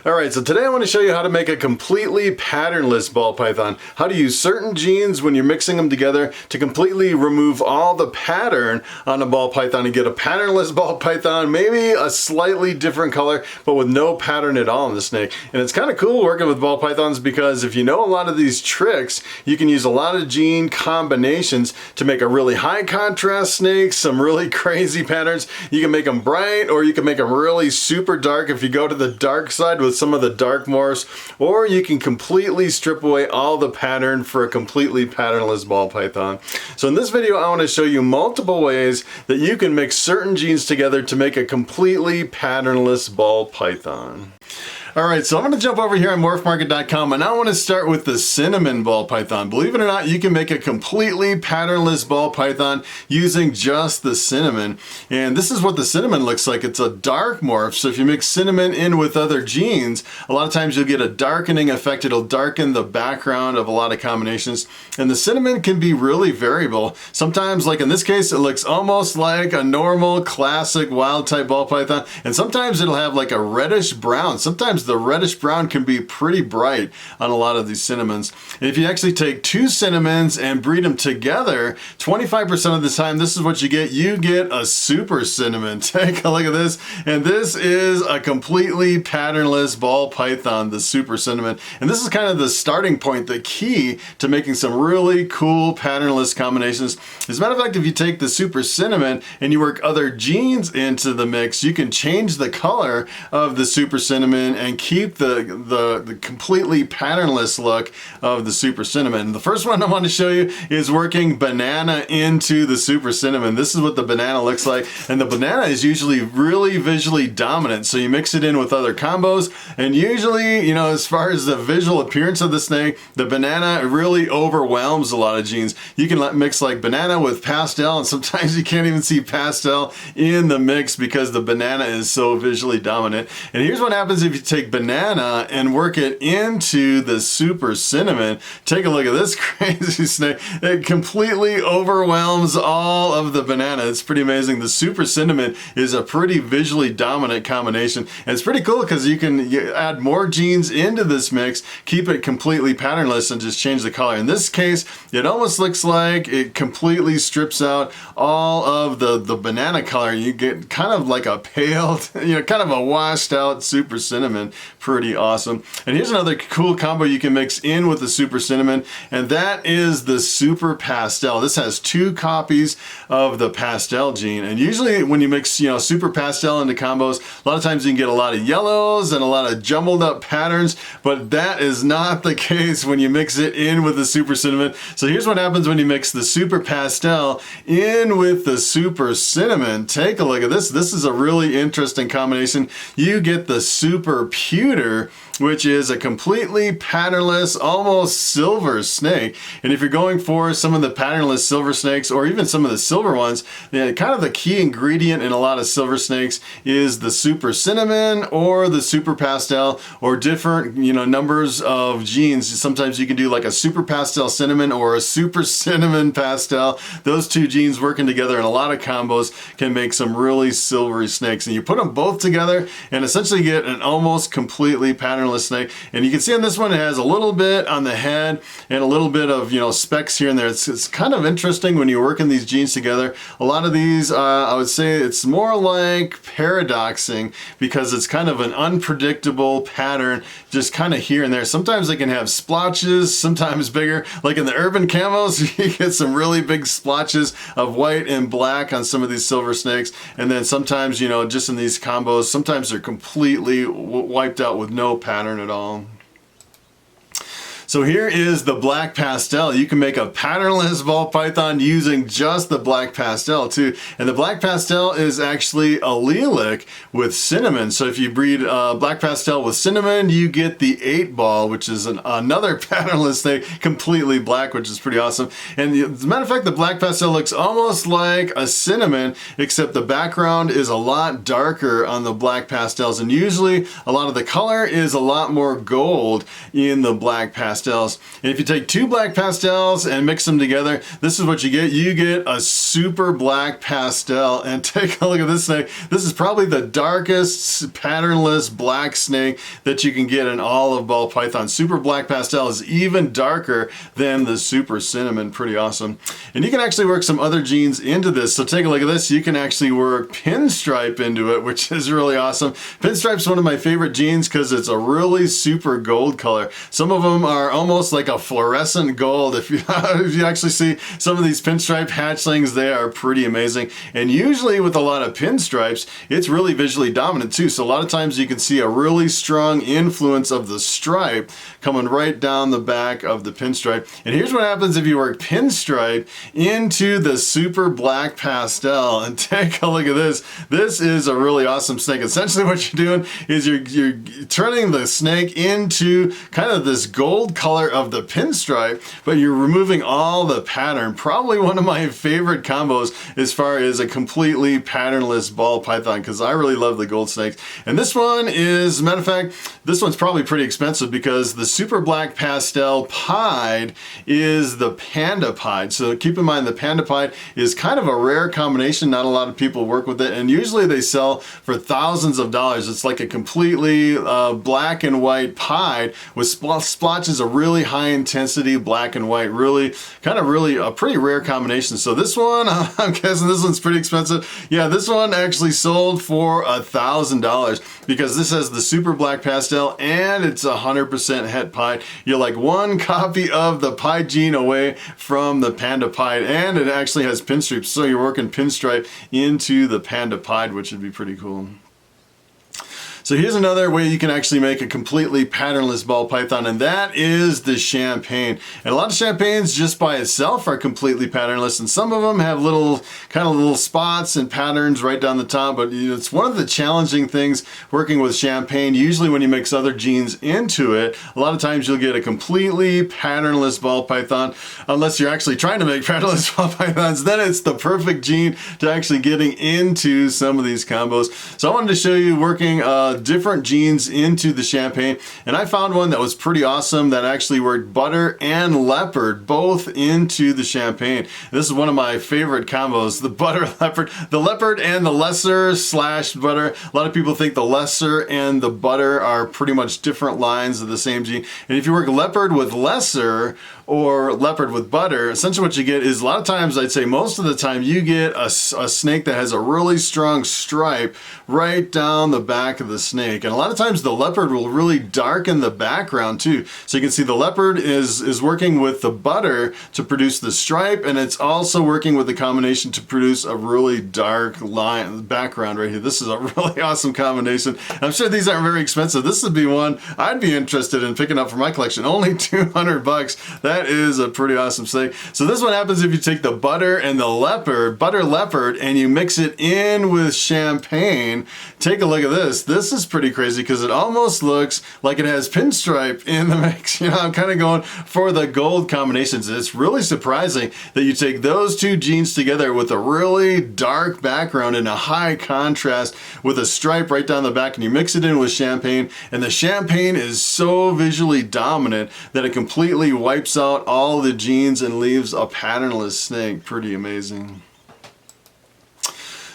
Alright, so today I want to show you how to make a completely patternless ball python. How to use certain genes when you're mixing them together to completely remove all the pattern on a ball python and get a patternless ball python, maybe a slightly different color, but with no pattern at all in the snake. And it's kind of cool working with ball pythons because if you know a lot of these tricks, you can use a lot of gene combinations to make a really high contrast snake, some really crazy patterns. You can make them bright or you can make them really super dark if you go to the dark side with some of the dark morphs, or you can completely strip away all the pattern for a completely patternless ball python. So in this video I want to show you multiple ways that you can mix certain genes together to make a completely patternless ball python. Alright, so I'm going to jump over here on Morphmarket.com and I want to start with the cinnamon ball python. Believe it or not, you can make a completely patternless ball python using just the cinnamon. And this is what the cinnamon looks like. It's a dark morph, so if you mix cinnamon in with other genes, a lot of times you'll get a darkening effect. It'll darken the background of a lot of combinations. And the cinnamon can be really variable. Sometimes, like in this case, it looks almost like a normal classic wild type ball python. And sometimes it'll have like a reddish brown. Sometimes the reddish brown can be pretty bright on a lot of these cinnamons. And if you actually take two cinnamons and breed them together, 25% of the time, this is what you get. You get a super cinnamon. Take a look at this. And this is a completely patternless ball python, the super cinnamon. And this is kind of the starting point, the key to making some really cool patternless combinations. As a matter of fact, if you take the super cinnamon and you work other genes into the mix, you can change the color of the super cinnamon and keep the completely patternless look of the super cinnamon. The first one I want to show you is working banana into the super cinnamon. This is what the banana looks like, and the banana is usually really visually dominant, so you mix it in with other combos, and usually, you know, as far as the visual appearance of the snake, the banana really overwhelms a lot of genes. You can mix like banana with pastel, and sometimes you can't even see pastel in the mix because the banana is so visually dominant. And here's what happens if you take banana and work it into the super cinnamon. Take a look at this crazy snake. It completely overwhelms all of the banana. It's pretty amazing. The super cinnamon is a pretty visually dominant combination, and it's pretty cool because you can add more genes into this mix, keep it completely patternless, and just change the color. In this case, it almost looks like it completely strips out all of the banana color. You get kind of like a pale, you know, kind of a washed out super cinnamon. Pretty awesome. And here's another cool combo you can mix in with the super cinnamon, and that is the super pastel. This has two copies of the pastel gene, and usually when you mix, you know, super pastel into combos, a lot of times you can get a lot of yellows and a lot of jumbled up patterns, but that is not the case when you mix it in with the super cinnamon. So here's what happens when you mix the super pastel in with the super cinnamon. Take a look at this. This is a really interesting combination. You get the super pewter, which is a completely patternless, almost silver snake. And if you're going for some of the patternless silver snakes, or even some of the silver ones, kind of the key ingredient in a lot of silver snakes is the super cinnamon or the super pastel, or different, you know, numbers of genes. Sometimes you can do like a super pastel cinnamon or a super cinnamon pastel. Those two genes working together in a lot of combos can make some really silvery snakes. And you put them both together and essentially get an almost completely patternless snake. And you can see on this one, it has a little bit on the head and a little bit of, you know, specks here and there. It's kind of interesting when you're working these genes together. A lot of these, I would say it's more like paradoxing, because it's kind of an unpredictable pattern just kind of here and there. Sometimes they can have splotches, sometimes bigger. Like in the urban camos, you get some really big splotches of white and black on some of these silver snakes. And then sometimes, you know, just in these combos, sometimes they're completely wiped out with no pattern at all. So here is the black pastel. You can make a patternless ball python using just the black pastel too. And the black pastel is actually allelic with cinnamon. So if you breed black pastel with cinnamon, you get the 8-ball, which is another patternless snake, completely black, which is pretty awesome. And as a matter of fact, the black pastel looks almost like a cinnamon, except the background is a lot darker on the black pastels. And usually a lot of the color is a lot more gold in the black pastel. pastels. And if you take 2 black pastels and mix them together, this is what you get. You get a super black pastel. And take a look at this snake. This is probably the darkest patternless black snake that you can get in all of ball python. Super black pastel is even darker than the super cinnamon. Pretty awesome. And you can actually work some other genes into this. So take a look at this. You can actually work pinstripe into it, which is really awesome. Pinstripe's one of my favorite genes because it's a really super gold color. Some of them are almost like a fluorescent gold. If you actually see some of these pinstripe hatchlings, they are pretty amazing. And usually with a lot of pinstripes, it's really visually dominant too. So a lot of times you can see a really strong influence of the stripe coming right down the back of the pinstripe. And here's what happens if you work pinstripe into the super black pastel. And take a look at this. This is a really awesome snake. Essentially what you're doing is you're turning the snake into kind of this gold color of the pinstripe, but you're removing all the pattern. Probably one of my favorite combos as far as a completely patternless ball python, because I really love the gold snakes. And this one is, matter of fact, this one's probably pretty expensive because the super black pastel pied is the panda pied. So keep in mind the panda pied is kind of a rare combination. Not a lot of people work with it, and usually they sell for thousands of dollars. It's like a completely black and white pied with splotches of really high intensity black and white. Really a pretty rare combination. So this one, I'm guessing this one's pretty expensive. Yeah, this one actually sold for $1,000 because this has the super black pastel and it's 100% het pied. You're like one copy of the pied gene away from the panda pied, and it actually has pinstripes. So you're working pinstripe into the panda pied, which would be pretty cool. So here's another way you can actually make a completely patternless ball python, and that is the champagne. And a lot of champagnes just by itself are completely patternless, and some of them have little spots and patterns right down the top, but it's one of the challenging things working with champagne. Usually when you mix other genes into it, a lot of times you'll get a completely patternless ball python, unless you're actually trying to make patternless ball pythons. Then it's the perfect gene to actually getting into some of these combos. So I wanted to show you working different genes into the champagne, and I found one that was pretty awesome that actually worked butter and leopard both into the champagne. This is one of my favorite combos, the butter leopard, the leopard and the lesser slash butter. A lot of people think the lesser and the butter are pretty much different lines of the same gene, and if you work leopard with lesser or leopard with butter, essentially what you get is, a lot of times, I'd say most of the time, you get a snake that has a really strong stripe right down the back of the snake. And a lot of times the leopard will really darken the background too. So you can see the leopard is working with the butter to produce the stripe, and it's also working with the combination to produce a really dark line background right here. This is a really awesome combination. I'm sure these aren't very expensive. This would be one I'd be interested in picking up for my collection. Only 200 bucks. That is a pretty awesome snake. So this one happens if you take the butter and the leopard, butter leopard, and you mix it in with champagne. Take a look at this. This is pretty crazy because it almost looks like it has pinstripe in the mix. You know, I'm kind of going for the gold combinations. It's really surprising that you take those two genes together with a really dark background and a high contrast with a stripe right down the back, and you mix it in with champagne, and the champagne is so visually dominant that it completely wipes out all the genes and leaves a patternless snake. Pretty amazing.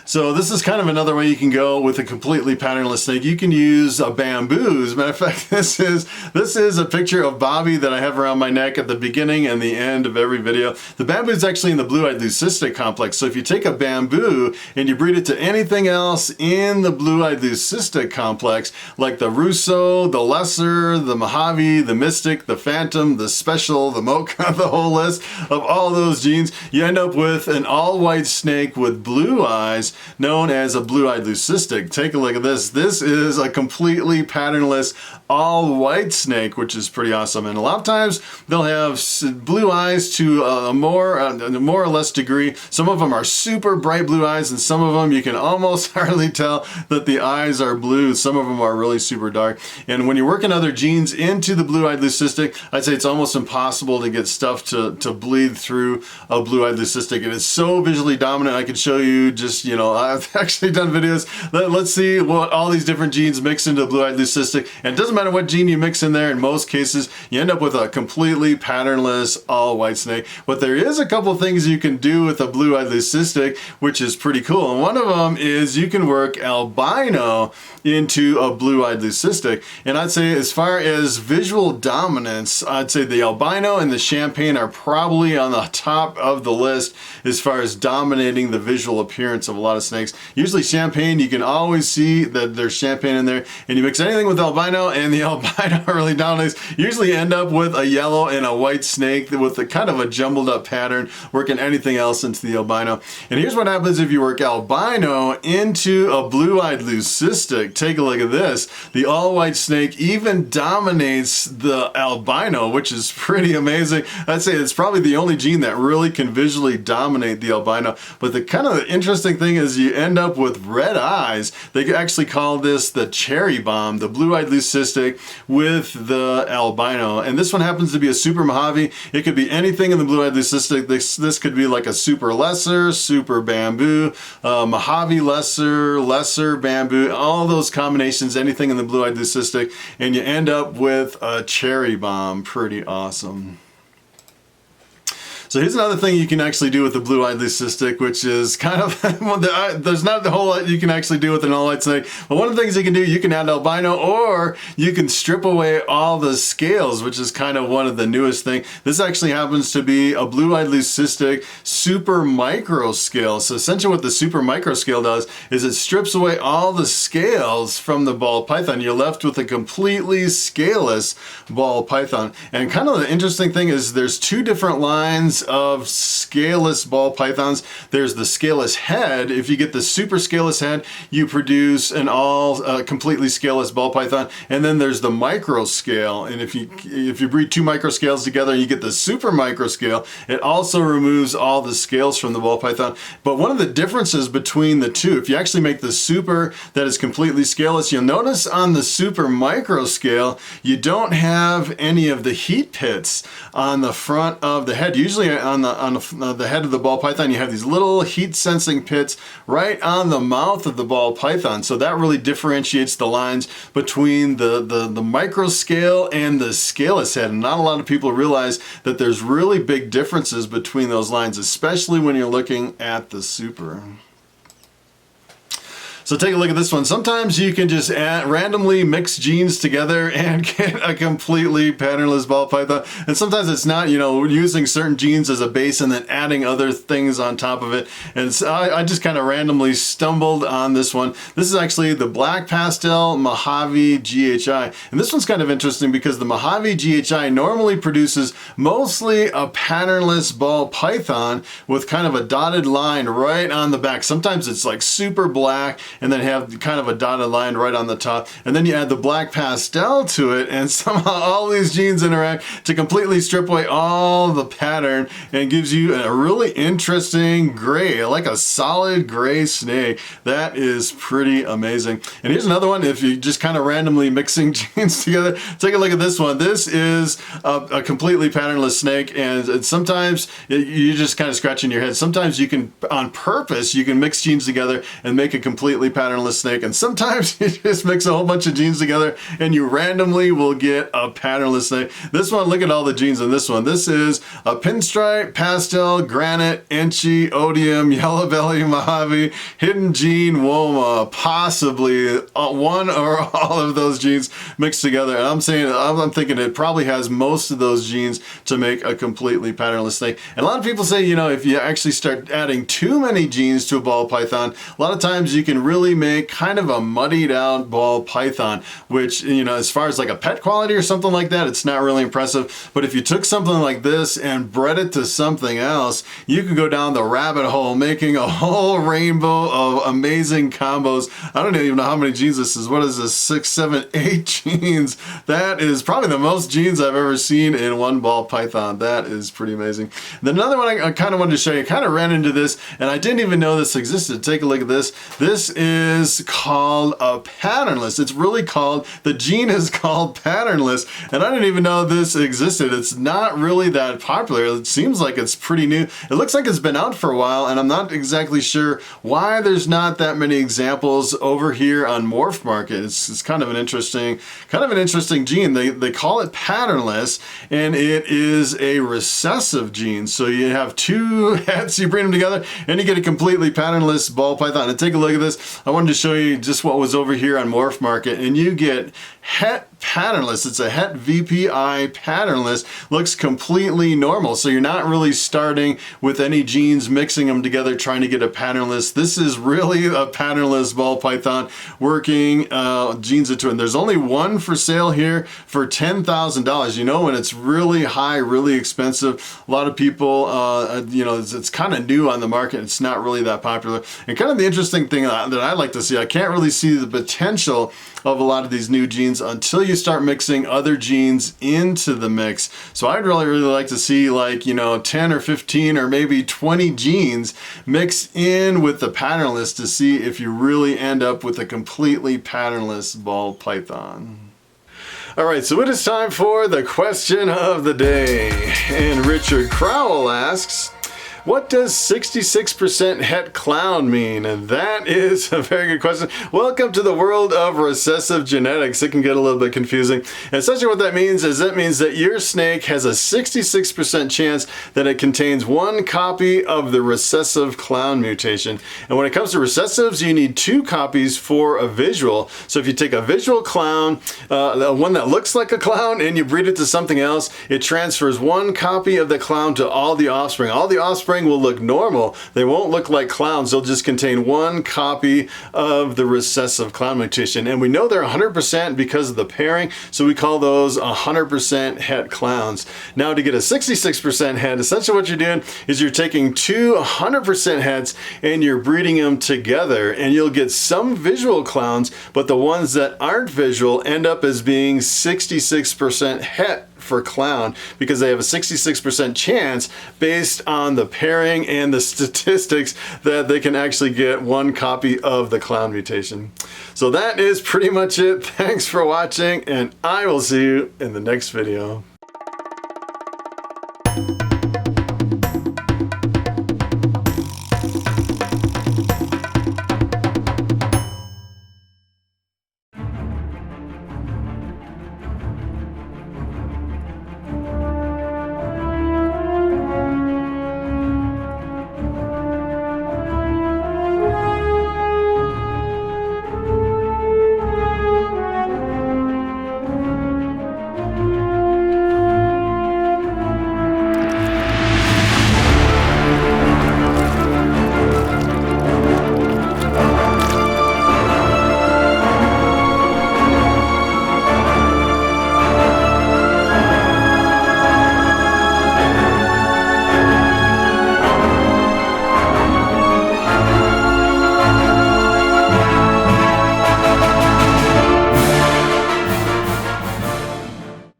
So this is kind of another way you can go with a completely patternless snake. You can use a bamboo. As a matter of fact, this is a picture of Bobby that I have around my neck at the beginning and the end of every video. The bamboo is actually in the blue-eyed leucistic complex. So if you take a bamboo and you breed it to anything else in the blue-eyed leucistic complex, like the Russo, the Lesser, the Mojave, the Mystic, the Phantom, the Special, the Mocha, the whole list of all those genes, you end up with an all-white snake with blue eyes, known as a blue-eyed leucistic. Take a look at this. This is a completely patternless all-white snake, which is pretty awesome. And a lot of times they'll have blue eyes to a more or less degree. Some of them are super bright blue eyes, and some of them you can almost hardly tell that the eyes are blue. Some of them are really super dark. And when you're working other genes into the blue-eyed leucistic, I'd say it's almost impossible to get stuff to bleed through a blue-eyed leucistic. It is so visually dominant. I could show you just, know, I've actually done videos. Let's see what all these different genes mix into blue-eyed leucistic. And it doesn't matter what gene you mix in there, in most cases, you end up with a completely patternless all-white snake. But there is a couple things you can do with a blue-eyed leucistic, which is pretty cool. And one of them is you can work albino into a blue-eyed leucistic. And I'd say as far as visual dominance, I'd say the albino and the champagne are probably on the top of the list as far as dominating the visual appearance of a lot of snakes. Usually champagne, you can always see that there's champagne in there, and you mix anything with albino and the albino really dominates. You usually end up with a yellow and a white snake with a kind of a jumbled up pattern, working anything else into the albino. And here's what happens if you work albino into a blue-eyed leucistic. Take a look at this. The all-white snake even dominates the albino, which is pretty amazing. I'd say it's probably the only gene that really can visually dominate the albino. But the kind of interesting thing is you end up with red eyes. They actually call this the cherry bomb, the blue-eyed leucistic with the albino. And this one happens to be a super Mojave. It could be anything in the blue-eyed leucistic. This could be like a super lesser, super bamboo, Mojave lesser, lesser bamboo, all those combinations, anything in the blue-eyed leucistic, and you end up with a cherry bomb. Pretty awesome. So here's another thing you can actually do with the blue-eyed leucistic, which is kind of, well, there's not a whole lot you can actually do with an all-white snake, but one of the things you can do, you can add albino, or you can strip away all the scales, which is kind of one of the newest things. This actually happens to be a blue-eyed leucistic super microscale. So essentially what the super microscale does is it strips away all the scales from the ball python. You're left with a completely scaleless ball python. And kind of the interesting thing is there's two different lines of scaleless ball pythons. There's the scaleless head. If you get the super scaleless head, you produce an all completely scaleless ball python. And then there's the microscale. And if you breed two microscales together, you get the super microscale. It also removes all the scales from the ball python. But one of the differences between the two, if you actually make the super that is completely scaleless, you'll notice on the super microscale, you don't have any of the heat pits on the front of the head. Usually on the head of the ball python, you have these little heat sensing pits right on the mouth of the ball python. So that really differentiates the lines between the microscale and the scaleless head. And not a lot of people realize that there's really big differences between those lines, especially when you're looking at the super. So take a look at this one. Sometimes you can just randomly mix genes together and get a completely patternless ball python. And sometimes it's not, you know, using certain genes as a base and then adding other things on top of it. And so I just kind of randomly stumbled on this one. This is actually the Black Pastel Mojave GHI. And this one's kind of interesting because the Mojave GHI normally produces mostly a patternless ball python with kind of a dotted line right on the back. Sometimes it's like super black and then have kind of a dotted line right on the top. And then you add the Black Pastel to it, and somehow all these genes interact to completely strip away all the pattern and gives you a really interesting gray, like a solid gray snake. That is pretty amazing. And here's another one. If you just kind of randomly mixing genes together, take a look at this one. This is a completely patternless snake, and sometimes you're just kind of scratching your head. Sometimes you can, on purpose, you can mix genes together and make a completely patternless snake, and sometimes you just mix a whole bunch of genes together and you randomly will get a patternless snake. This one, look at all the genes in this one. This is a pinstripe, pastel, granite, inchy, odium, yellow belly, Mojave, hidden gene, woma, possibly one or all of those genes mixed together. And I'm thinking it probably has most of those genes to make a completely patternless snake. And a lot of people say, you know, if you actually start adding too many genes to a ball python, a lot of times you can really make kind of a muddied out ball python, which, you know, as far as like a pet quality or something like that, it's not really impressive. But if you took something like this and bred it to something else, you could go down the rabbit hole making a whole rainbow of amazing combos. I don't even know how many genes this is. What is this? 6, 7, 8 genes. That is probably the most genes I've ever seen in one ball python. That is pretty amazing. Then another one I kind of wanted to show you, kind of ran into this and I didn't even know this existed. Take a look at this. This is called a patternless. It's really called, the gene is called patternless, and I didn't even know this existed. It's not really that popular. It seems like it's pretty new. It looks like it's been out for a while, and I'm not exactly sure why there's not that many examples over here on Morphmarket. It's kind of an interesting gene. They call it patternless, and it is a recessive gene. So you have two heads, you bring them together, and you get a completely patternless ball python. And take a look at this. I wanted to show you just what was over here on Morphmarket, and you get het patternless. It's a het VPI patternless. Looks completely normal. So you're not really starting with any genes, mixing them together, trying to get a patternless. This is really a patternless ball python working genes into it. And there's only one for sale here for $10,000. You know, when it's really high, really expensive, a lot of people, you know, it's kind of new on the market. It's not really that popular. And kind of the interesting thing that I like to see, I can't really see the potential of a lot of these new genes until you start mixing other genes into the mix. So I'd really like to see, like, you know, 10 or 15 or maybe 20 genes mixed in with the patternless to see if you really end up with a completely patternless ball python. All right, so it is time for the question of the day. And Richard Crowell asks, what does 66% het clown mean? And that is a very good question. Welcome to the world of recessive genetics. It can get a little bit confusing. And essentially what that means is that your snake has a 66% chance that it contains one copy of the recessive clown mutation. And when it comes to recessives, you need two copies for a visual. So if you take a visual clown, one that looks like a clown, and you breed it to something else, it transfers one copy of the clown to all the offspring. All the offspring will look normal. They won't look like clowns. They'll just contain one copy of the recessive clown mutation. And we know they're 100% because of the pairing, so we call those 100% het clowns. Now, to get a 66% het, essentially what you're doing is you're taking two 100% hets and you're breeding them together, and you'll get some visual clowns, but the ones that aren't visual end up as being 66% het for clown, because they have a 66% chance based on the pairing and the statistics that they can actually get one copy of the clown mutation. So that is pretty much it. Thanks for watching, and I will see you in the next video.